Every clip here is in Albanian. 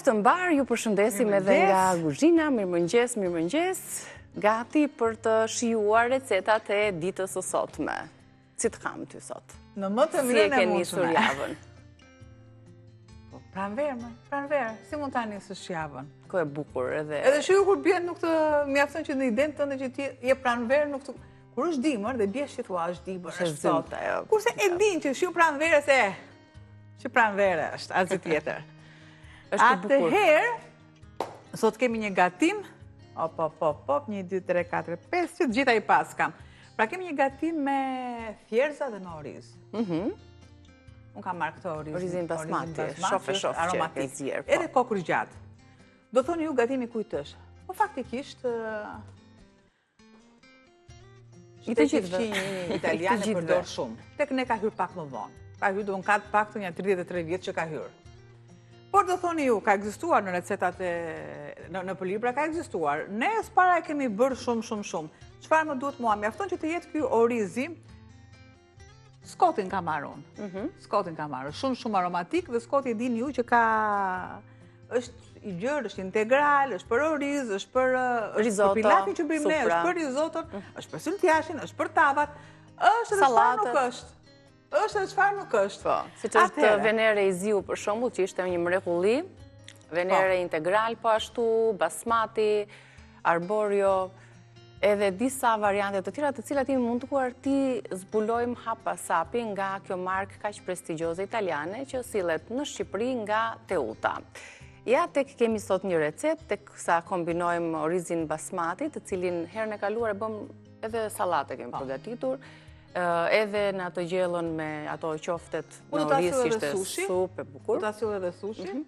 Javë të mbar, ju përshëndesim edhe nga kuzhina. Mirëmëngjes. Gati për të shijuar recetat e ditës së sotme. Si të kam ty sot? Në më të mirën e mundshme. Si e ke nisur javën? Pranverë. Si mund ta nisësh javën? Ko e bukur edhe. Edhe shiu kur bjen nuk të mjafton që në idenë tënde që ti je pranverë nuk të. Kur është dimër dhe bie shi thua është dimër, është sot. Kurse e din që shiu pranverë se që pranverë është asgjë tjetër. Atëherë, sot kemi një gatim, 1, 2, 3, 4, 5, që gjitha i pas kam. Pra kemi një gatim me thjerza dhe me oriz. Unë kam marrë këto orizin basmati, shofe që ke zjerë. Edhe kokur gjatë. Do thoni ju gatimi kujt është? Po faktikisht, shteqifqi një italiane përdor shumë. Tek ne ka hyrë pak më vonë. Ka hyrë do në katë pak të një 33 vjetë që ka hyrë. Por do thoni ju, ka egzistuar në recetat në pëllibra, ka egzistuar. Ne s'para e kemi bërë shumë. Çfarë më duhet mua? Mjafton që të jetë ky orizi, skotin ka marrë unë. Skotin ka marrë, shumë aromatik dhe skoti e dini ju që është i gjerë, është integral, është për oriz, është për pilafin që bëjmë ne, është për rizoton, është për syltjashin, është për tavat, është edhe çfarë nuk është. Është edhe çfarë nuk është. Po, siç është venere i ziu për shembull, që ishte një mrekulli, venere integral po ashtu, basmati, arborio, edhe disa variante të tjera të cilat i munduar ti zbulojmë hap pas hapi nga kjo markë kaq prestigjioze italiane që sillet në Shqipëri nga Teuta. Ja, tek kemi sot një recet, tek sa kombinojmë orizin basmati, të cilin herën e kaluar e bëm edhe sallate kemi përgatitur, edhe në ato gjellën me ato qoftet në oriz që ishte super e bukur. Do ta sill edhe sushi.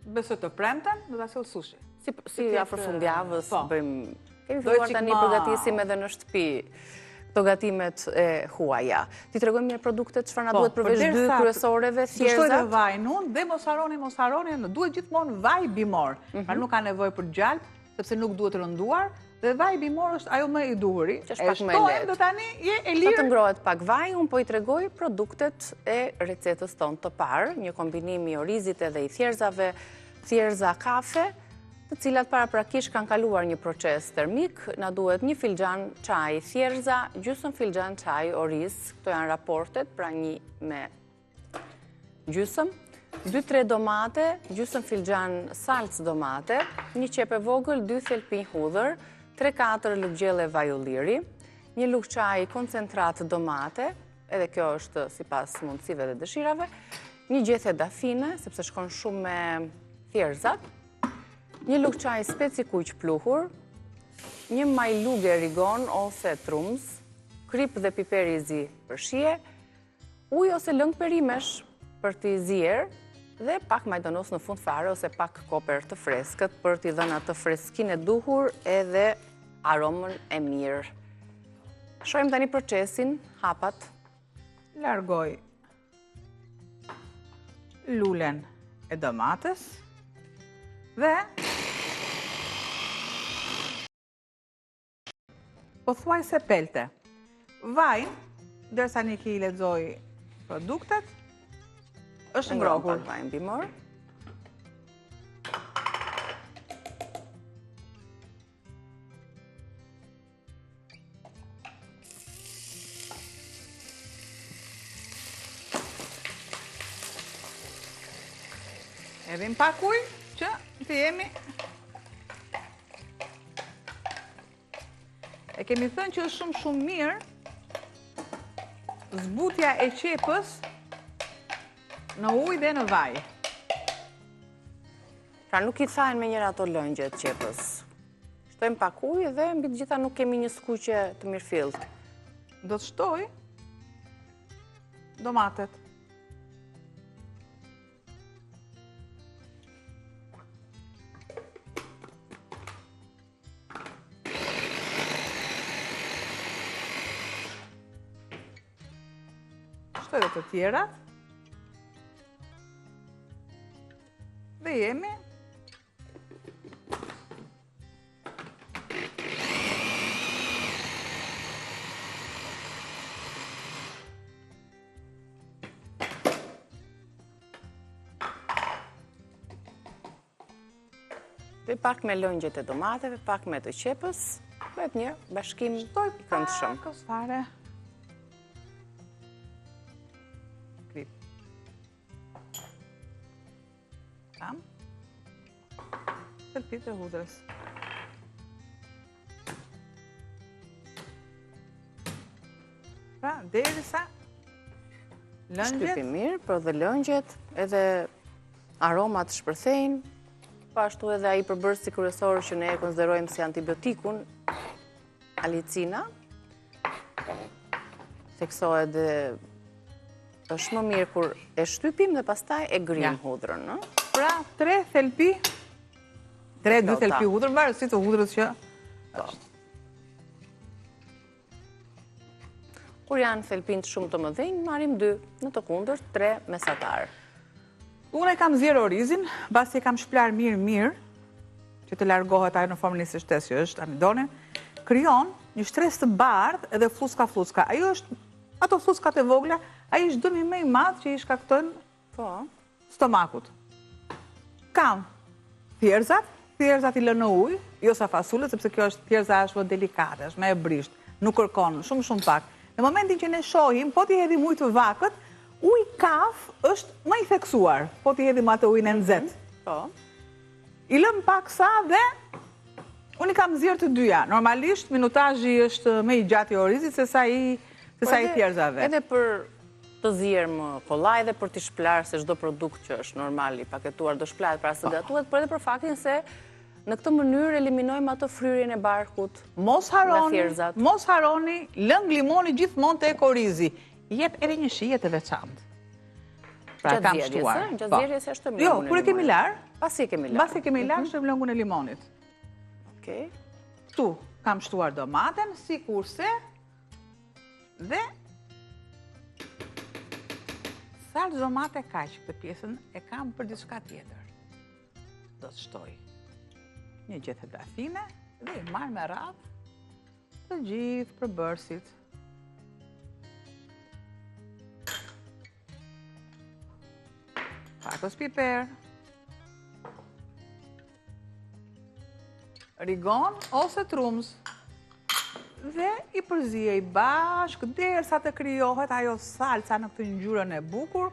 Besoj të premten, do ta sill sushi. Si afër fundjavës bëjmë. Kemi filluar tani përgatisim edhe në shtëpi këto gatimet e huaja. Ti tregojmë mirë produktet, çfarë na duhet përveç dy kryesoreve, thjerza. Shtoj dhe vaj nun dhe mos harroni, duhet gjithmonë vaj bimor. Pra nuk ka nevojë për gjalp, sepse nuk duhet rënduar, dhe vaj bimor është ajo më i duhuri. Që është pak më e lehtë. Do tani je e lirë. Sa të ngrohet pak vaj, unë po i tregoj produktet e recetës tonë të parë, një kombinim i orizit edhe i thjerzave, thjerza kafe, të cilat paraprakisht kanë kaluar një proces termik. Na duhet 1 filxhan çaj thjerza, gjysmë filxhan çaj oriz, këto janë raportet, pra 1 me gjysmë, 2-3 domate, gjysmë filxhan salcë domate, 1 qep e vogël, 2 thelpinj hudhër, 3-4 luggjelle vaj ulliri, 1 lugë çaj koncentrat domate, edhe kjo është sipas mundësive dhe dëshirave, 1 gjethe dafine, sepse shkon shumë me thjerzat, 1 lugë çaj speci kuq pluhur, 1 maj lugë rigon ose trumz, krip dhe piper i zi për shije, ujë ose lëng perimesh për t'i zier, dhe pak majdanos në fund fare ose pak koper të freskët për t'i dhënë atë freskinë e duhur edhe aromën e mirë. Shohim tani procesin, hapat. Largoj lulen e domates dhe pothuajse pelte. Vajin, derisa një ki I lexoj produktet, është ngrohur. Vajin bimor. Edhim pak ujë që të jemi. E kemi thënë që është shumë mirë zbutja e qepës në ujë dhe në vaj. Pra nuk I thajnë me njëra ato lëngjet qepës. Shtojmë pak ujë dhe mbi të gjitha nuk kemi një skuqe të mirëfillt. Do të shtoj domatet. Dhe të tjera dhe jemi Dhe pak me lëngjet e domateve, pak me të qepës, bëhet një bashkim i këndshëm. Kos fare. Klip. Tam. Thelpit e hudrës. Pra, derisa lëngjet... Shtypi mirë, por dhe lëngjet, edhe aromat shpërthejnë, pashtu edhe ai përbërësi kryesor që ne e konsiderojmë si antibiotikun, alicina, theksohet dhe është më mirë kur e shtypim dhe pastaj e grim hudrën, no? Pra, 3 thelpi, 3-2 thelpi hudrën, varë si të hudrës që është. Kur janë thelpin të shumë të mëdhenj, marim 2, në të kundërt 3 mesatar. Unë e kam zjerë orizin, basi e kam shplar mirë, që të largohet ajo në formën e së shtes që është amidone, kryon një shtres të bardhë edhe fluska. Ajo është, ato fluskat e vogla, ajo është dëmi më i madh që i shkaktojnë stomakut. Kam thjerzat i lënë në ujë, jo sa fasullet, sepse kjo është thjerza është më delikate, është më e brisht, nuk kërkon shumë pak. Në momentin që ne shohim, po t'i hedhim ujë të vakët, uji kaf është më i theksuar, po t'i hedhim atë ujin e nxehtë. Po. I lëm pak sa dhe unë i kam zjerë të dyja. Normalisht minutazhi është më i gjatë i orizit se sa i thjerzave. Edhe për të zjerë më kollaj dhe për t'i shplar se çdo produkt që është normal i paketuar do shplahet para se gatuhet, por edhe për faktin se në këtë mënyrë eliminojmë ato fryrjen e barkut. Mos harroni, lëng limoni gjithmonë tek orizi. Jep edhe një shije të veçantë. Pra kam shtuar. Gjatë zjerjes e shtojmë lëngun e limonit. Jo, kur e kemi lar, pasi e kemi lar, shtojmë lëngun e limonit. Okej. Ktu kam shtuar domaten, sikurse dhe salcë domate kaq, këtë pjesën e kam për diçka tjetër. Do të shtoj një gjethe dafine dhe i marrë me radhë të gjithë përbërësit. Pakos piper, rigon ose trumz dhe i përzije i bashkë derisa të krijohet ajo salca në këtë ngjyrën e bukur.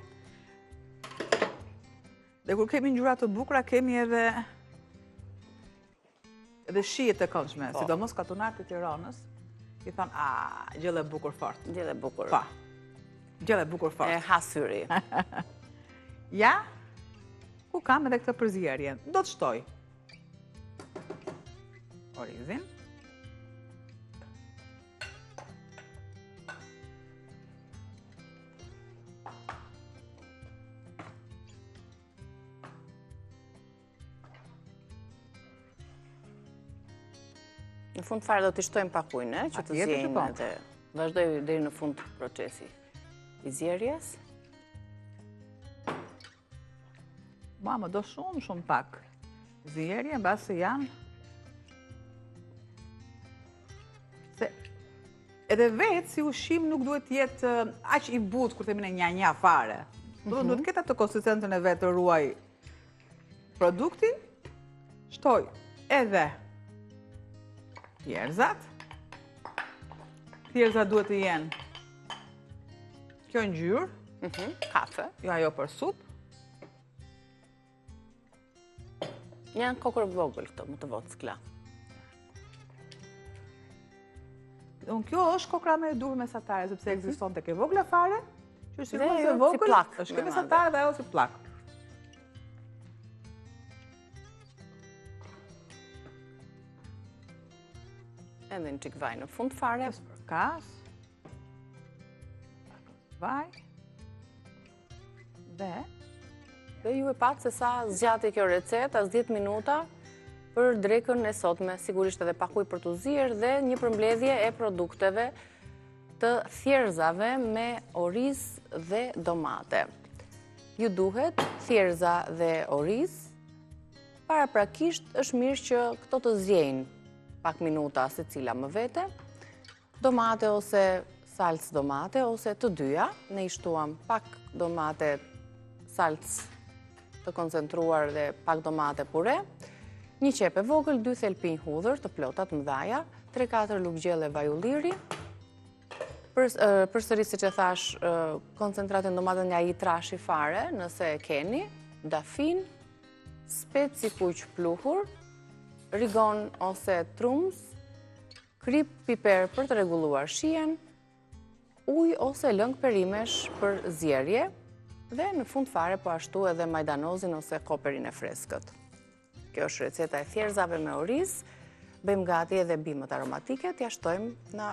Dhe kur kemi ngjyra të bukura, kemi edhe shije të këndshme, sidomos katunarët e Tiranës, i thonë, gjellë e bukur fort. Gjellë e bukur. Pa, gjellë e bukur fort. E hasyri. Ja, ku kam edhe këtë përzierjen. Do të shtoj orizin. Në fund fare do t'i shtojmë pak ujë, që të zjejnë dhe vazhdoj deri në fund procesi i zjerjes. Më do shumë pak zjerje, mbasi janë. Se edhe vetë si ushqim nuk duhet jetë aq i butë kur themi në një fare. Duhet ketë atë konsistencën e vetë të ruaj produkti, shtoj edhe thjerzat. Thjerzat duhet të jenë kjo ngjyrë, kafe, jo ajo për supë. Janë kokër vogël këto, më të vockla. Kjo është kokra me dur mesatare, sepse ekziston tek e vogla fare, që është sigurisht e vogël, si plak, është kjo mesatare dhe ajo si plak. Edhe një qik vaj në fund fare. Kas. Vaj. Dhe ju e patë se sa zgjati kjo recet, as 10 minuta për drekën e sotme, sigurisht edhe pak ujë për të zirë dhe një përmbledhje e produkteve të thjerzave me oriz dhe domate. Ju duhet thjerza dhe oriz, paraprakisht është mirë që këto të zjejnë pak minuta se cila më vete, domate ose salcë domate ose të dyja, ne i shtuam pak domate salcë të koncentruar dhe pak domate pure, 1 qep e vogël, 2 thelpinj hudhër të plotat mëdhaja, 3-4 lugë gjelle vaj ulliri, përsëri siç e thash, koncentratin domaten nga i trashi fare, nëse e keni, dafin, speci kuq pluhur, rigon ose trumz, krip piper për të rregulluar shijen, ujë ose lëng perimesh për zjerje, dhe në fund fare po ashtu edhe majdanozin ose koperin e freskët. Kjo është receta e thjerrzave me oriz. Bëjmë gati edhe bimët aromatike, t'ja shtojmë na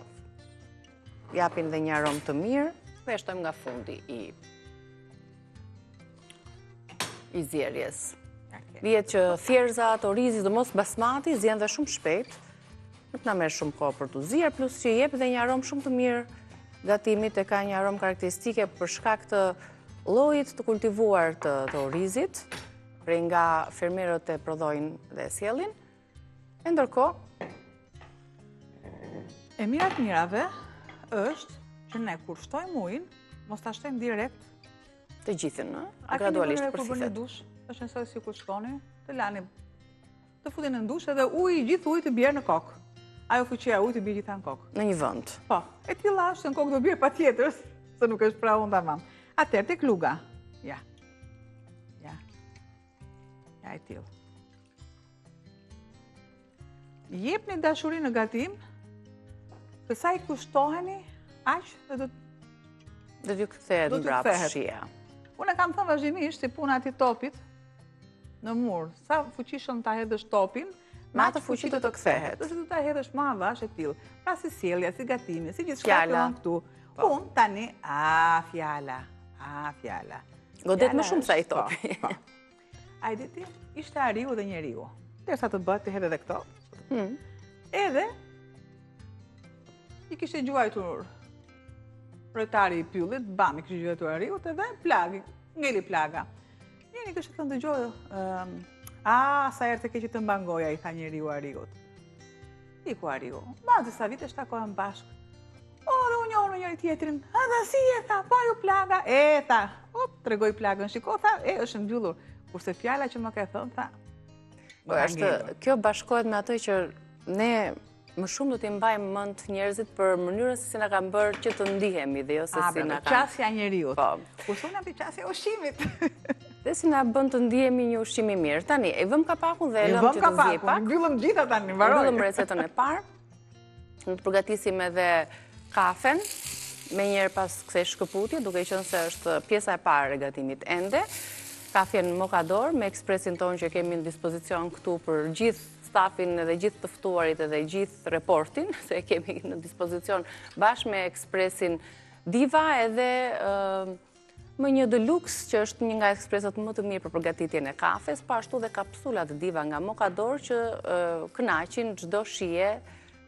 japin dhe një aromë të mirë dhe shtojmë nga fundi i zjerjes. Lihet që thjerrzat, orizi, sidomos basmati, zjen dhe shumë shpejt, nuk na merr shumë kohë për t'u zier, plus që jep dhe një aromë shumë të mirë gatimit, e ka një aromë karakteristike për shkak të llojit të kultivuar të orizit, prej nga fermerët e prodhojnë dhe sjellin. E ndërkohë, e mira të mirave është që ne kur shtojmë ujin, mos ta shtojmë direkt të gjithën, gradualisht për sifet. Dush, është nëse sikur shkoni, të lani, të futin në dush edhe gjithë uji të bjerë në kokë. Ajo fuqia ujit të bjerë gjitha në kokë. Në një vend. Po, e tilla është në kokë do bjerë patjetër, se nuk është pra unë tamam. Atëherë tek luga. Ja e tillë. Jepni dashuri në gatim, se sa I kushtoheni, aq dhe do t'ju kthehet mbrapa shija. Unë kam thënë vazhdimisht si puna e topit në mur, sa fuqishëm ta hedhësh topin, me atë fuqi do të kthehet. Do të ta hedhësh më avash e tillë. Pra si sjellja, si gatimi, si gjithçka fillon këtu. Unë tani, fjala. Godet më shumë sa I topi. A I diti, ishte ariu dhe njeriu. Derisa të bëhet të hedhe dhe këto. Edhe, I kishte gjuajtur projtari I pyllit, bam, I kishte gjuajtur ariut, edhe plagi, ngeli plaga. Njëri kishte thënë dëgjoj, sa herë të keqit të mbangoja, I tha njeriu ariut. Iku ariu, ma disa vite shtakohen bashkë. Dhe unë njohë në njëri tjetrin, dhe si e tha, pa ju plaga, tha, tregoj plagën, shiko, tha, është mbyllur, kurse fjala që më ka thënë, tha, kjo bashkohet me atë që ne më shumë do t'i mbajmë mend njerëzit për mënyrën se si na kanë bërë që të ndihemi dhe jo se si na kanë. Qasja e njeriut. Kurse unë jam qasja e ushqimit. Dhe si na bën të ndihemi një ushqim I mirë. Tani, e vëm kapakun dhe e lëm që të zjej pak. Mbyllëm gjitha tani, mbaroj. Mbyllëm recetën e parë. Ne të përgatisim edhe kafen, me njerë pas kësaj shkëputje, duke qenë se është pjesa e parë e gatimit ende. Kafjen mokador me ekspresin tonë që kemi në dispozicion këtu për gjithë stafin edhe gjithë të ftuarit edhe gjithë reportin, se kemi në dispozicion bashkë me ekspresin Diva edhe më një deluxe që është një nga ekspresat më të mirë për përgatitjen e kafes, pa ashtu dhe kapsulat Diva nga Mokador që kënaqin çdo shije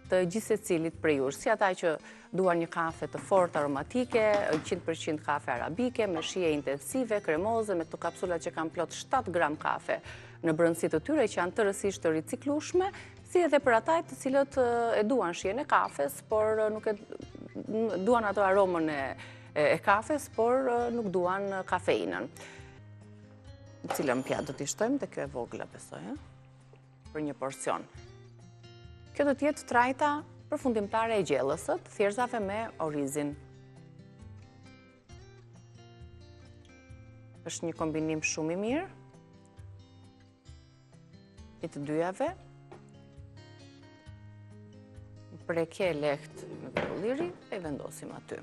të gjithë secilit prej jush, si ata që duan një kafe të fortë aromatike, 100% kafe arabike, me shije intensive, kremoze, me këto kapsulat që kanë plot 7 gram kafe në brëndësi të tyre që janë tërësisht të riciklueshme, si edhe për ata të cilët e duan shijen e kafes, por nuk e duan ato aromën e kafes, por nuk duan kafeinën. Cilën pjatë do t'i shtojmë dhe kjo e vogla besoj, për një porcion. Kjo do t'jetë trajta përfundimtare e gjellësët, thjerrzave me orizin. Është një kombinim shumë I mirë, I të dyjave, preke lehtë me perulliri e vendosim aty.